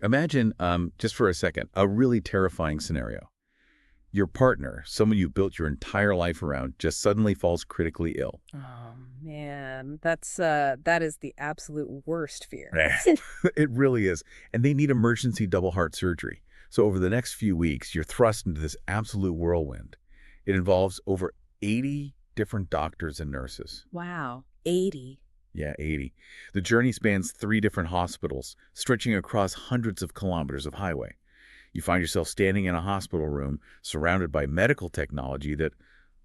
Imagine, just for a second, a really terrifying scenario. Your partner, someone you built your entire life around, just suddenly falls critically ill. Oh man, that is the absolute worst fear. It really is. And they need emergency double heart surgery. So over the next few weeks, you're thrust into this absolute whirlwind. It involves over 80 different doctors and nurses. Wow, 80. Yeah, 80. The journey spans 3 different hospitals, stretching across hundreds of kilometers of highway. You find yourself standing in a hospital room surrounded by medical technology that,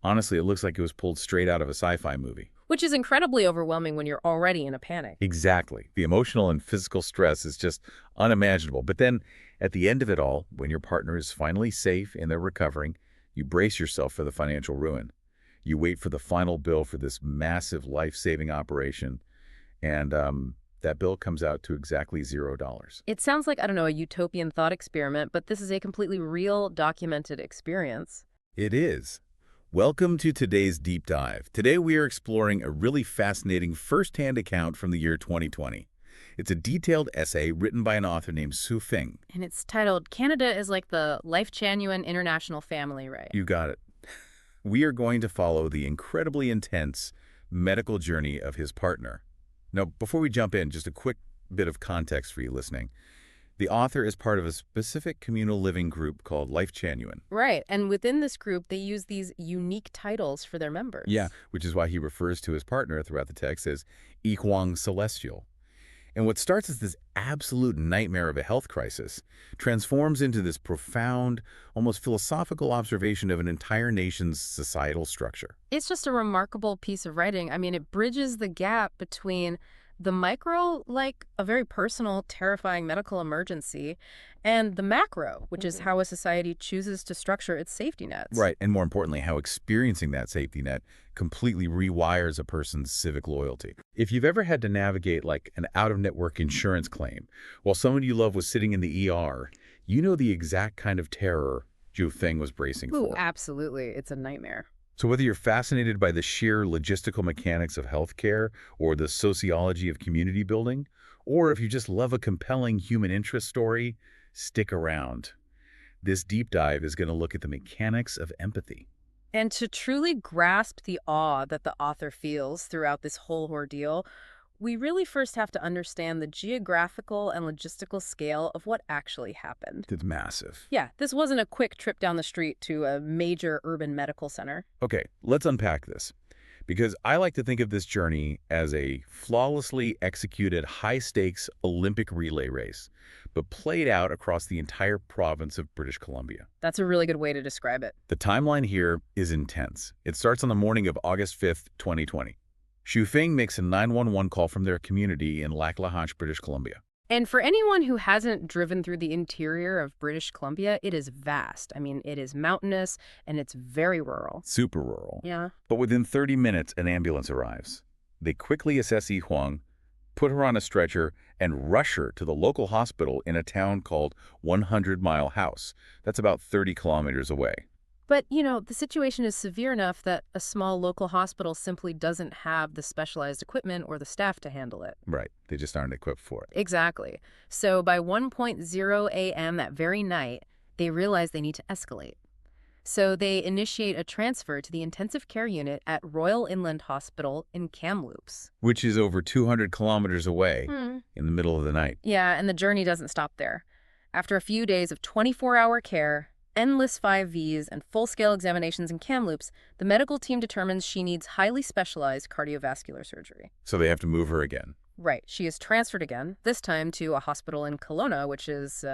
honestly, it looks like it was pulled straight out of a sci-fi movie. Which is incredibly overwhelming when you're already in a panic. Exactly. The emotional and physical stress is just unimaginable. But then, at the end of it all, when your partner is finally safe and they're recovering, you brace yourself for the financial ruin. You wait for the final bill for this massive life-saving operation, and that bill comes out to exactly $0. It sounds like, I don't know, a utopian thought experiment, but this is a completely real, documented experience. It is. Welcome to today's deep dive. Today we are exploring a really fascinating first-hand account from the year 2020. It's a detailed essay written by an author named Su Feng. And it's titled, Canada is like the Lifechanyuan international family, right? You got it. We are going to follow the incredibly intense medical journey of his partner. Now, before we jump in, just a quick bit of context for you listening. The author is part of a specific communal living group called Lifechanyuan. Right, and within this group, they use these unique titles for their members. Yeah, which is why he refers to his partner throughout the text as Ihuang Celestial. And what starts as this absolute nightmare of a health crisis transforms into this profound, almost philosophical observation of an entire nation's societal structure. It's just a remarkable piece of writing. I mean, it bridges the gap between the micro, like a very personal, terrifying medical emergency, and the macro, which is how a society chooses to structure its safety nets. Right, and more importantly, how experiencing that safety net completely rewires a person's civic loyalty. If you've ever had to navigate like an out-of-network insurance claim while someone you love was sitting in the ER, you know the exact kind of terror Zhu Feng was bracing Ooh, for. absolutely. It's a nightmare. So whether you're fascinated by the sheer logistical mechanics of healthcare or the sociology of community building, or if you just love a compelling human interest story, stick around. This deep dive is going to look at the mechanics of empathy. And to truly grasp the awe that the author feels throughout this whole ordeal, we really first have to understand the geographical and logistical scale of what actually happened. It's massive. Yeah, this wasn't a quick trip down the street to a major urban medical center. Okay, let's unpack this. Because I like to think of this journey as a flawlessly executed high-stakes Olympic relay race, but played out across the entire province of British Columbia. That's a really good way to describe it. The timeline here is intense. It starts on the morning of August 5th, 2020. Xu Feng makes a 911 call from their community in Lackahache, British Columbia. And for anyone who hasn't driven through the interior of British Columbia, it is vast. I mean, it is mountainous and it's very rural. Super rural. Yeah. But within 30 minutes, an ambulance arrives. They quickly assess Yi Huang, put her on a stretcher, and rush her to the local hospital in a town called 100 Mile House. That's about 30 kilometers away. But, you know, the situation is severe enough that a small local hospital simply doesn't have the specialized equipment or the staff to handle it. Right. They just aren't equipped for it. Exactly. So by 1:00 a.m. that very night, they realize they need to escalate. So they initiate a transfer to the intensive care unit at Royal Inland Hospital in Kamloops. Which is over 200 kilometers away in the middle of the night. Yeah, and the journey doesn't stop there. After a few days of 24-hour care, endless 5Vs, and full-scale examinations in Kamloops, the medical team determines she needs highly specialized cardiovascular surgery. So they have to move her again. Right. She is transferred again, this time to a hospital in Kelowna, which is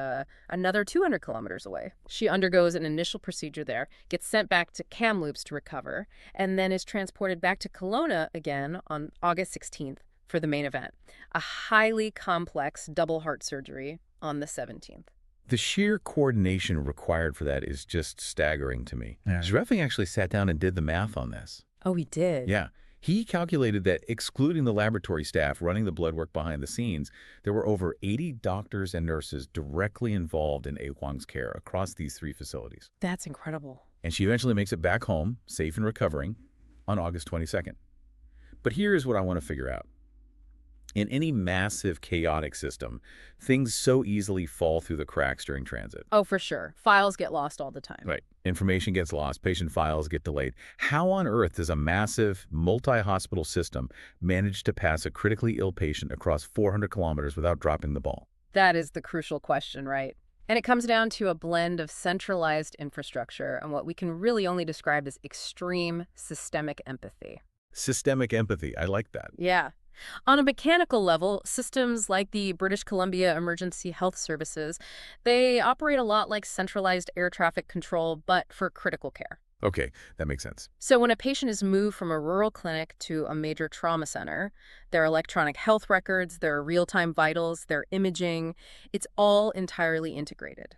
another 200 kilometers away. She undergoes an initial procedure there, gets sent back to Kamloops to recover, and then is transported back to Kelowna again on August 16th for the main event, a highly complex double heart surgery on the 17th. The sheer coordination required for that is just staggering to me. Yeah. Zhu Feng actually sat down and did the math on this. Oh, he did? Yeah. He calculated that excluding the laboratory staff running the blood work behind the scenes, there were over 80 doctors and nurses directly involved in Huang's care across these 3 facilities. That's incredible. And she eventually makes it back home, safe and recovering, on August 22nd. But here's what I want to figure out. In any massive, chaotic system, things so easily fall through the cracks during transit. Oh, for sure. Files get lost all the time. Right. Information gets lost, patient files get delayed. How on earth does a massive, multi-hospital system manage to pass a critically ill patient across 400 kilometers without dropping the ball? That is the crucial question, right? And it comes down to a blend of centralized infrastructure and what we can really only describe as extreme systemic empathy. Systemic empathy. I like that. Yeah. On a mechanical level, systems like the British Columbia Emergency Health Services, they operate a lot like centralized air traffic control, but for critical care. Okay, that makes sense. So when a patient is moved from a rural clinic to a major trauma center, their electronic health records, their real-time vitals, their imaging, it's all entirely integrated.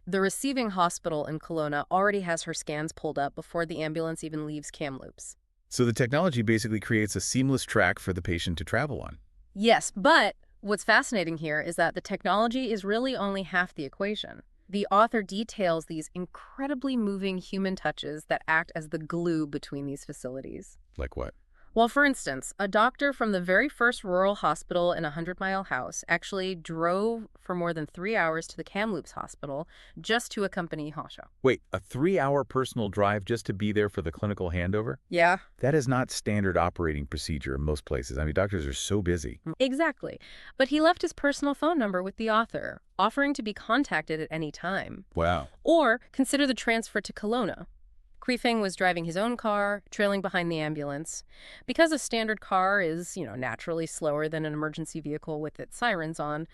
The receiving hospital in Kelowna already has her scans pulled up before the ambulance even leaves Kamloops. So the technology basically creates a seamless track for the patient to travel on. Yes, but what's fascinating here is that the technology is really only half the equation. The author details these incredibly moving human touches that act as the glue between these facilities. Like what? Well, for instance, a doctor from the very first rural hospital in a 100-mile house actually drove for more than 3 hours to the Kamloops hospital just to accompany Hasha. Wait, a 3-hour personal drive just to be there for the clinical handover? Yeah. That is not standard operating procedure in most places. I mean, doctors are so busy. Exactly. But he left his personal phone number with the author, offering to be contacted at any time. Wow. Or consider the transfer to Kelowna. Queefeng was driving his own car, trailing behind the ambulance. Because a standard car is, naturally slower than an emergency vehicle with its sirens on,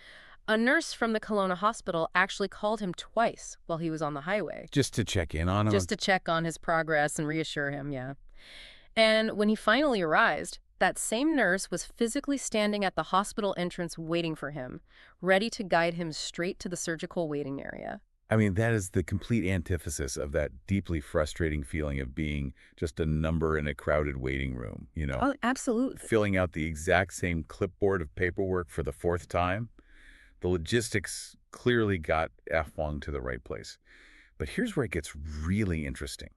a nurse from the Kelowna hospital actually called him twice while he was on the highway. Just to check in on him? Just to check on his progress and reassure him, yeah. And when he finally arrived, that same nurse was physically standing at the hospital entrance waiting for him, ready to guide him straight to the surgical waiting area. I mean, that is the complete antithesis of that deeply frustrating feeling of being just a number in a crowded waiting room, Oh, absolutely. filling out the exact same clipboard of paperwork for the 4th time. The logistics clearly got F1 to the right place. But here's where it gets really interesting.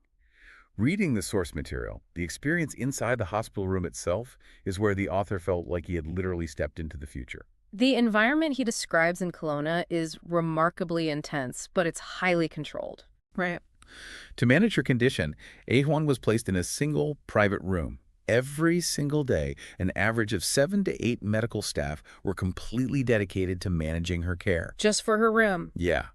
Reading the source material, the experience inside the hospital room itself is where the author felt like he had literally stepped into the future. The environment he describes in Kelowna is remarkably intense, but it's highly controlled. Right. To manage her condition, A1 was placed in a single private room. Every single day, an average of 7 to 8 medical staff were completely dedicated to managing her care. Just for her room. Yeah.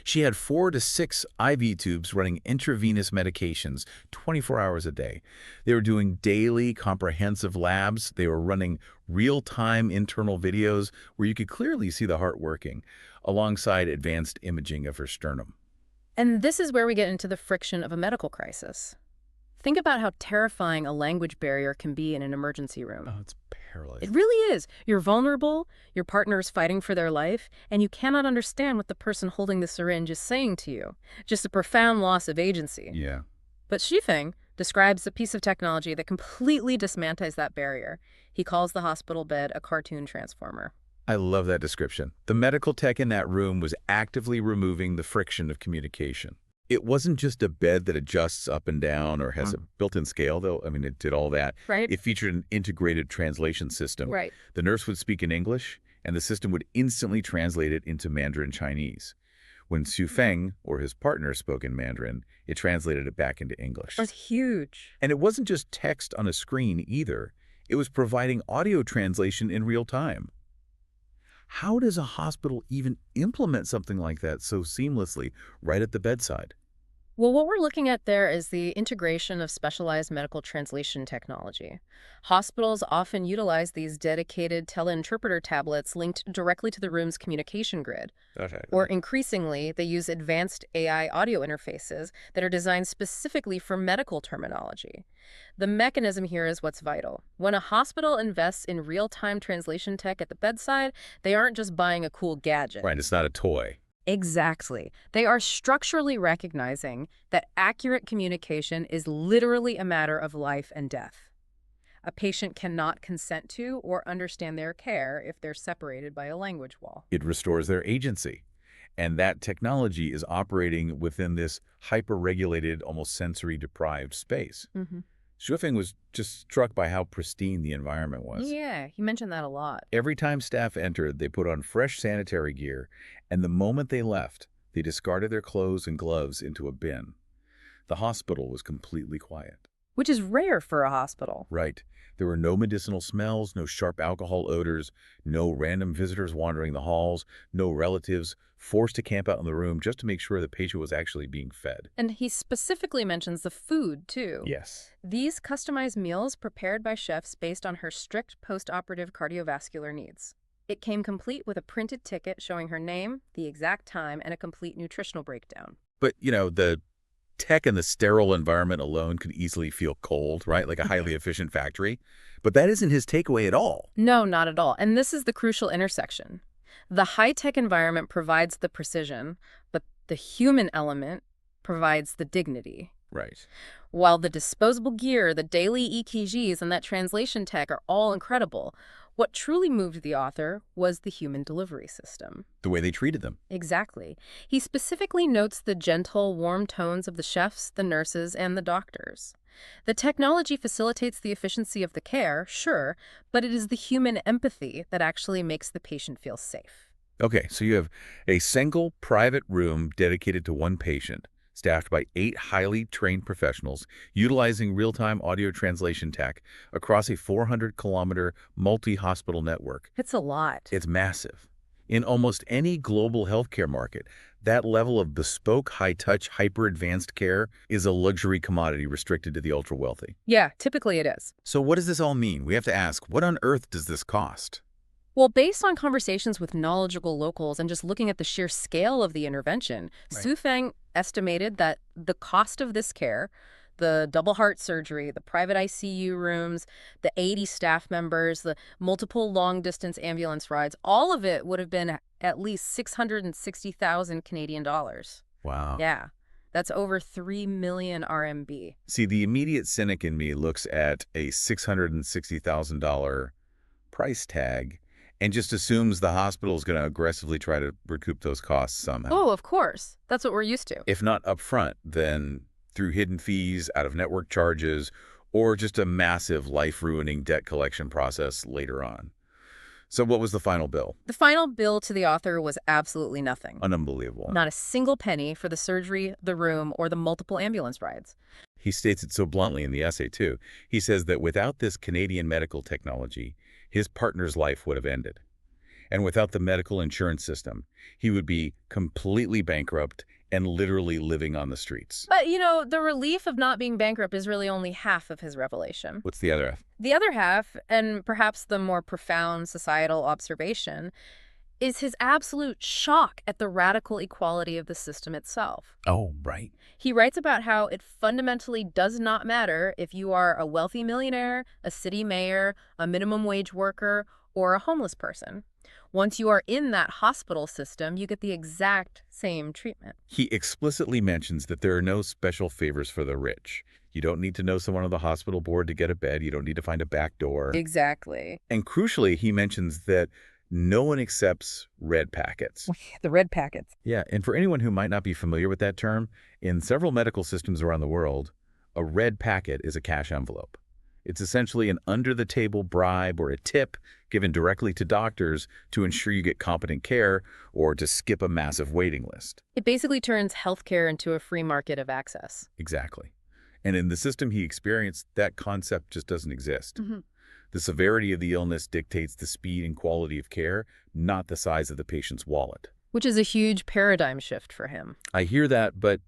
She had 4 to 6 IV tubes running intravenous medications 24 hours a day. They were doing daily comprehensive labs. They were running real-time internal videos where you could clearly see the heart working, alongside advanced imaging of her sternum. And this is where we get into the friction of a medical crisis. Think about how terrifying a language barrier can be in an emergency room. Oh, it's perilous. It really is. You're vulnerable, your partner is fighting for their life, and you cannot understand what the person holding the syringe is saying to you. Just a profound loss of agency. Yeah. But Shifeng describes a piece of technology that completely dismantles that barrier. He calls the hospital bed a cartoon transformer. I love that description. The medical tech in that room was actively removing the friction of communication. It wasn't just a bed that adjusts up and down or has a built-in scale, though. I mean, it did all that. Right. It featured an integrated translation system. Right. The nurse would speak in English, and the system would instantly translate it into Mandarin Chinese. When Su Feng, or his partner, spoke in Mandarin, it translated it back into English. That's huge. And it wasn't just text on a screen either. It was providing audio translation in real time. How does a hospital even implement something like that so seamlessly right at the bedside? Well, what we're looking at there is the integration of specialized medical translation technology. Hospitals often utilize these dedicated teleinterpreter tablets linked directly to the room's communication grid. Okay. Or increasingly, they use advanced AI audio interfaces that are designed specifically for medical terminology. The mechanism here is what's vital. When a hospital invests in real-time translation tech at the bedside, they aren't just buying a cool gadget. Right, it's not a toy. Exactly. They are structurally recognizing that accurate communication is literally a matter of life and death. A patient cannot consent to or understand their care if they're separated by a language wall. It restores their agency. And that technology is operating within this hyper-regulated, almost sensory-deprived space. Schuffing was just struck by how pristine the environment was. Yeah, he mentioned that a lot. Every time staff entered, they put on fresh sanitary gear, and the moment they left, they discarded their clothes and gloves into a bin. The hospital was completely quiet. Which is rare for a hospital. Right. There were no medicinal smells, no sharp alcohol odors, no random visitors wandering the halls, no relatives forced to camp out in the room just to make sure the patient was actually being fed. And he specifically mentions the food, too. Yes. These customized meals prepared by chefs based on her strict post-operative cardiovascular needs. It came complete with a printed ticket showing her name, the exact time, and a complete nutritional breakdown. But, the tech and the sterile environment alone could easily feel cold, right? Like a highly efficient factory. But that isn't his takeaway at all. No, not at all. And this is the crucial intersection. The high-tech environment provides the precision, but the human element provides the dignity. Right. While the disposable gear, the daily EKGs, and that translation tech are all incredible, what truly moved the author was the human delivery system. The way they treated them. Exactly. He specifically notes the gentle, warm tones of the chefs, the nurses, and the doctors. The technology facilitates the efficiency of the care, sure, but it is the human empathy that actually makes the patient feel safe. Okay, so you have a single private room dedicated to one patient, staffed by 8 highly trained professionals, utilizing real-time audio translation tech across a 400-kilometer multi-hospital network. It's a lot. It's massive. In almost any global healthcare market, that level of bespoke, high-touch, hyper-advanced care is a luxury commodity restricted to the ultra-wealthy. Yeah, typically it is. So what does this all mean? We have to ask, what on earth does this cost? Well, based on conversations with knowledgeable locals and just looking at the sheer scale of the intervention, Right. Su Feng estimated that the cost of this care, the double heart surgery, the private ICU rooms, the 80 staff members, the multiple long-distance ambulance rides, all of it would have been at least 660,000 Canadian dollars. Wow. Yeah, that's over 3 million RMB. See, the immediate cynic in me looks at a $660,000 price tag and just assumes the hospital is going to aggressively try to recoup those costs somehow. Oh, of course. That's what we're used to. If not upfront, then through hidden fees, out-of-network charges, or just a massive life-ruining debt collection process later on. So what was the final bill? The final bill to the author was absolutely nothing. Unbelievable. Not a single penny for the surgery, the room, or the multiple ambulance rides. He states it so bluntly in the essay, too. He says that without this Canadian medical technology, his partner's life would have ended. And without the medical insurance system, he would be completely bankrupt and literally living on the streets. But, the relief of not being bankrupt is really only half of his revelation. What's the other half? The other half, and perhaps the more profound societal observation, is his absolute shock at the radical equality of the system itself. Oh, right. He writes about how it fundamentally does not matter if you are a wealthy millionaire, a city mayor, a minimum wage worker, or a homeless person. Once you are in that hospital system, you get the exact same treatment. He explicitly mentions that there are no special favors for the rich. You don't need to know someone on the hospital board to get a bed. You don't need to find a back door. Exactly. And crucially, he mentions that no one accepts red packets. The red packets. Yeah, and for anyone who might not be familiar with that term, in several medical systems around the world, a red packet is a cash envelope. It's essentially an under-the-table bribe or a tip given directly to doctors to ensure you get competent care or to skip a massive waiting list. It basically turns healthcare into a free market of access. Exactly. And in the system he experienced, that concept just doesn't exist. Mm-hmm. The severity of the illness dictates the speed and quality of care, not the size of the patient's wallet. Which is a huge paradigm shift for him. I hear that, but,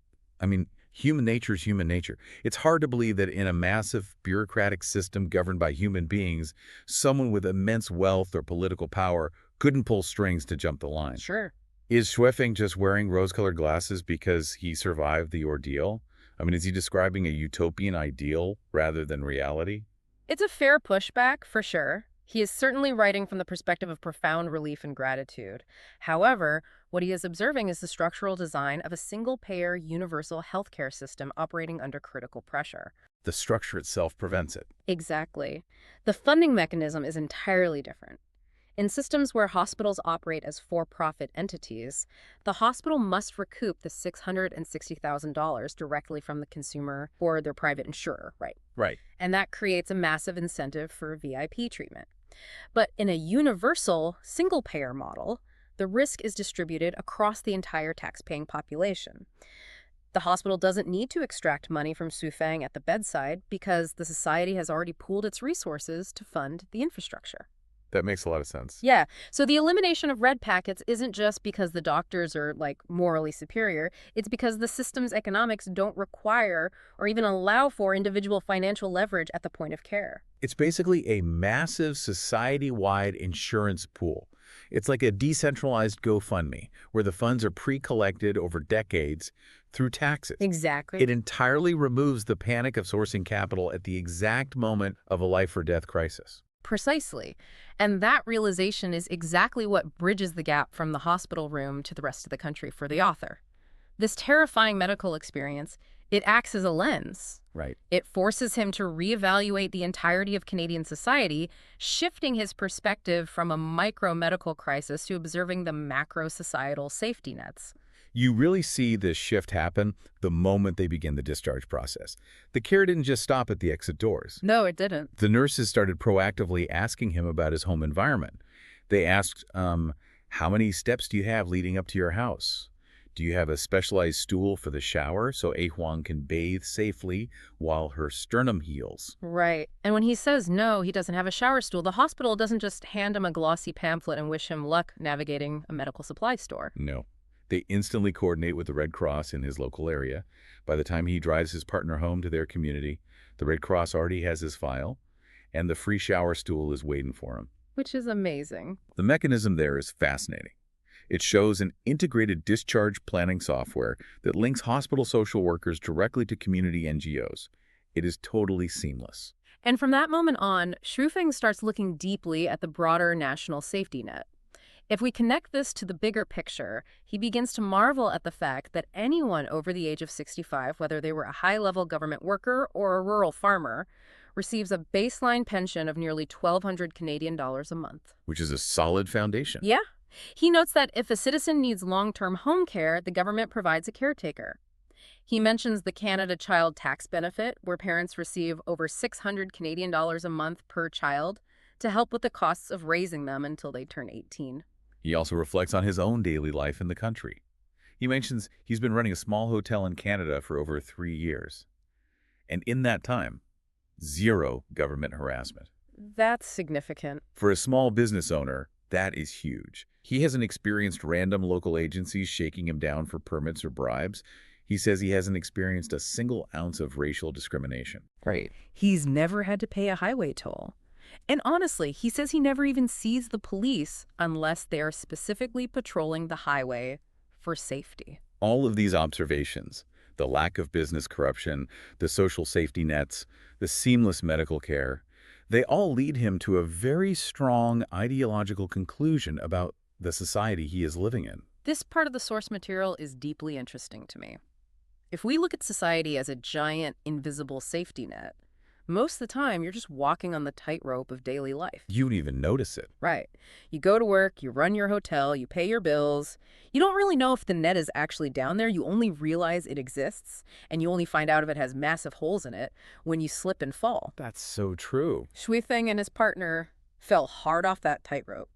human nature is human nature. It's hard to believe that in a massive bureaucratic system governed by human beings, someone with immense wealth or political power couldn't pull strings to jump the line. Sure. Is Schweffing just wearing rose-colored glasses because he survived the ordeal? Is he describing a utopian ideal rather than reality? It's a fair pushback, for sure. He is certainly writing from the perspective of profound relief and gratitude. However, what he is observing is the structural design of a single-payer universal healthcare system operating under critical pressure. The structure itself prevents it. Exactly. The funding mechanism is entirely different. In systems where hospitals operate as for-profit entities, the hospital must recoup the $660,000 directly from the consumer or their private insurer, right? Right. And that creates a massive incentive for VIP treatment. But in a universal, single-payer model, the risk is distributed across the entire tax-paying population. The hospital doesn't need to extract money from Su Feng at the bedside because the society has already pooled its resources to fund the infrastructure. That makes a lot of sense. Yeah, so the elimination of red packets isn't just because the doctors are, like, morally superior. It's because the system's economics don't require or even allow for individual financial leverage at the point of care. It's basically a massive society-wide insurance pool. It's like a decentralized GoFundMe, where the funds are pre-collected over decades through taxes. Exactly. It entirely removes the panic of sourcing capital at the exact moment of a life-or-death crisis. Precisely. And that realization is exactly what bridges the gap from the hospital room to the rest of the country for the author. This terrifying medical experience, it acts as a lens. Right. It forces him to reevaluate the entirety of Canadian society, shifting his perspective from a micro-medical crisis to observing the macro-societal safety nets. You really see this shift happen the moment they begin the discharge process. The care didn't just stop at the exit doors. No, it didn't. The nurses started proactively asking him about his home environment. They asked, how many steps do you have leading up to your house? Do you have a specialized stool for the shower so Huang can bathe safely while her sternum heals? Right. And when he says no, he doesn't have a shower stool, the hospital doesn't just hand him a glossy pamphlet and wish him luck navigating a medical supply store. No. They instantly coordinate with the Red Cross in his local area. By the time he drives his partner home to their community, the Red Cross already has his file, and the free shower stool is waiting for him. Which is amazing. The mechanism there is fascinating. It shows an integrated discharge planning software that links hospital social workers directly to community NGOs. It is totally seamless. And from that moment on, Shu Feng starts looking deeply at the broader national safety net. If we connect this to the bigger picture, he begins to marvel at the fact that anyone over the age of 65, whether they were a high-level government worker or a rural farmer, receives a baseline pension of nearly 1,200 Canadian dollars a month. Which is a solid foundation. Yeah. He notes that if a citizen needs long-term home care, the government provides a caretaker. He mentions the Canada Child Tax Benefit, where parents receive over 600 Canadian dollars a month per child to help with the costs of raising them until they turn 18. He also reflects on his own daily life in the country. He mentions he's been running a small hotel in Canada for over 3 years. And in that time, 0 government harassment. That's significant. For a small business owner, that is huge. He hasn't experienced random local agencies shaking him down for permits or bribes. He says he hasn't experienced a single ounce of racial discrimination. Right. He's never had to pay a highway toll. And honestly, he says he never even sees the police unless they are specifically patrolling the highway for safety. All of these observations, the lack of business corruption, the social safety nets, the seamless medical care, they all lead him to a very strong ideological conclusion about the society he is living in. This part of the source material is deeply interesting to me. If we look at society as a giant, invisible safety net, most of the time you're just walking on the tightrope of daily life. You don't even notice it. Right. You go to work, you run your hotel, you pay your bills. You don't really know if the net is actually down there. You only realize it exists, and you only find out if it has massive holes in it when you slip and fall. That's so true. Shui Feng and his partner fell hard off that tightrope,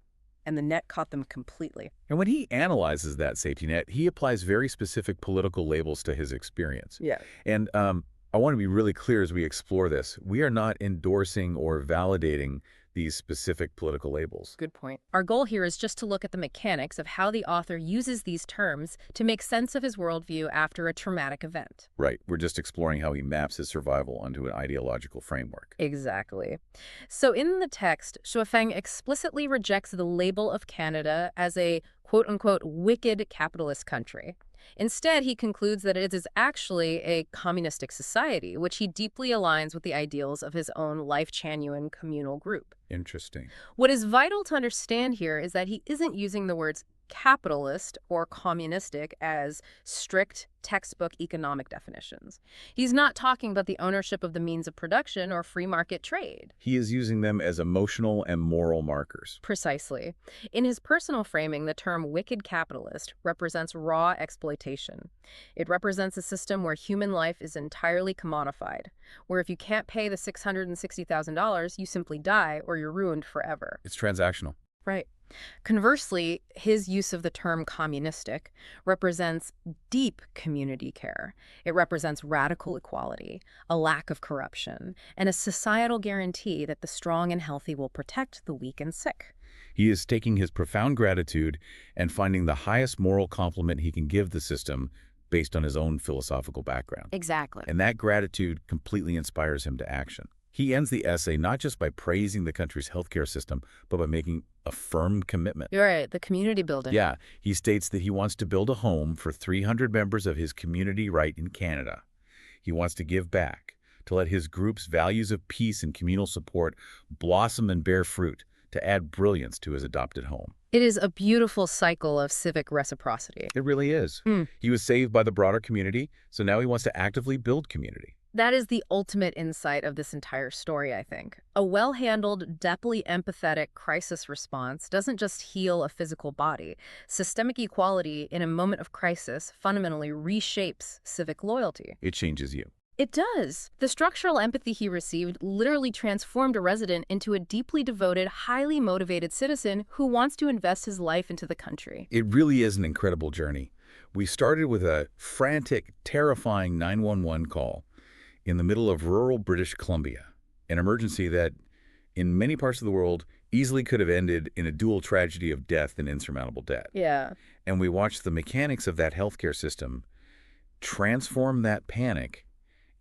and the net caught them completely. And when he analyzes that safety net, he applies very specific political labels to his experience. Yeah. And I want to be really clear as we explore this. We are not endorsing or validating these specific political labels. Good point. Our goal here is just to look at the mechanics of how the author uses these terms to make sense of his worldview after a traumatic event. Right. We're just exploring how he maps his survival onto an ideological framework. Exactly. So in the text, Shui Feng explicitly rejects the label of Canada as a quote-unquote wicked capitalist country. Instead, he concludes that it is actually a communistic society, which he deeply aligns with the ideals of his own Lifechanyuan communal group. Interesting. What is vital to understand here is that he isn't using the words capitalist or communistic as strict textbook economic definitions. He's not talking about the ownership of the means of production or free market trade. He is using them as emotional and moral markers. Precisely. In his personal framing, the term wicked capitalist represents raw exploitation. It represents a system where human life is entirely commodified, where if you can't pay the $660,000, you simply die or you're ruined forever. It's transactional. Right. Conversely, his use of the term communistic represents deep community care. It represents radical equality, a lack of corruption, and a societal guarantee that the strong and healthy will protect the weak and sick. He is taking his profound gratitude and finding the highest moral compliment he can give the system based on his own philosophical background. Exactly. And that gratitude completely inspires him to action. He ends the essay not just by praising the country's healthcare system, but by making a firm commitment. You're right, the community building. Yeah, he states that he wants to build a home for 300 members of his community right in Canada. He wants to give back, to let his group's values of peace and communal support blossom and bear fruit, to add brilliance to his adopted home. It is a beautiful cycle of civic reciprocity. It really is. He was saved by the broader community, so now he wants to actively build community. That is the ultimate insight of this entire story, I think. A well-handled, depthly empathetic crisis response doesn't just heal a physical body. Systemic equality in a moment of crisis fundamentally reshapes civic loyalty. It changes you. It does. The structural empathy he received literally transformed a resident into a deeply devoted, highly motivated citizen who wants to invest his life into the country. It really is an incredible journey. We started with a frantic, terrifying 911 call in the middle of rural British Columbia, an emergency that, in many parts of the world, easily could have ended in a dual tragedy of death and insurmountable debt. Yeah. And we watched the mechanics of that healthcare system transform that panic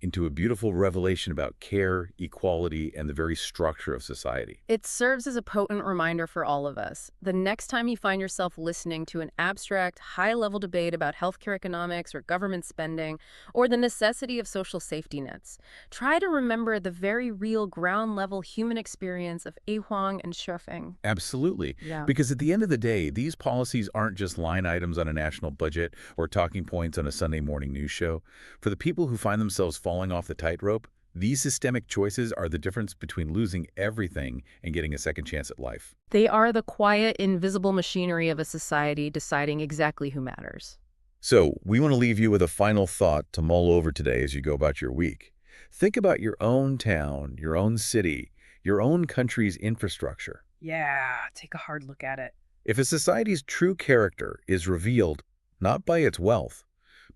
into a beautiful revelation about care, equality, and the very structure of society. It serves as a potent reminder for all of us. The next time you find yourself listening to an abstract, high-level debate about healthcare economics or government spending, or the necessity of social safety nets, try to remember the very real ground-level human experience of Huang and Shefeng. Absolutely. Yeah. Because at the end of the day, these policies aren't just line items on a national budget or talking points on a Sunday morning news show. For the people who find themselves falling off the tightrope, these systemic choices are the difference between losing everything and getting a second chance at life. They are the quiet, invisible machinery of a society deciding exactly who matters. So, we want to leave you with a final thought to mull over today as you go about your week. Think about your own town, your own city, your own country's infrastructure. Yeah, take a hard look at it. If a society's true character is revealed not by its wealth,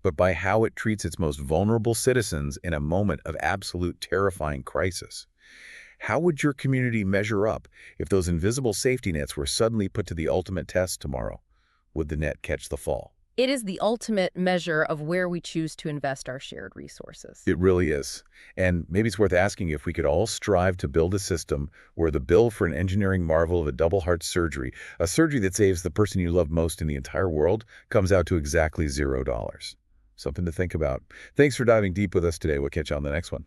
but by how it treats its most vulnerable citizens in a moment of absolute terrifying crisis, how would your community measure up if those invisible safety nets were suddenly put to the ultimate test tomorrow? Would the net catch the fall? It is the ultimate measure of where we choose to invest our shared resources. It really is. And maybe it's worth asking if we could all strive to build a system where the bill for an engineering marvel of a double heart surgery, a surgery that saves the person you love most in the entire world, comes out to exactly $0. Something to think about. Thanks for diving deep with us today. We'll catch you on the next one.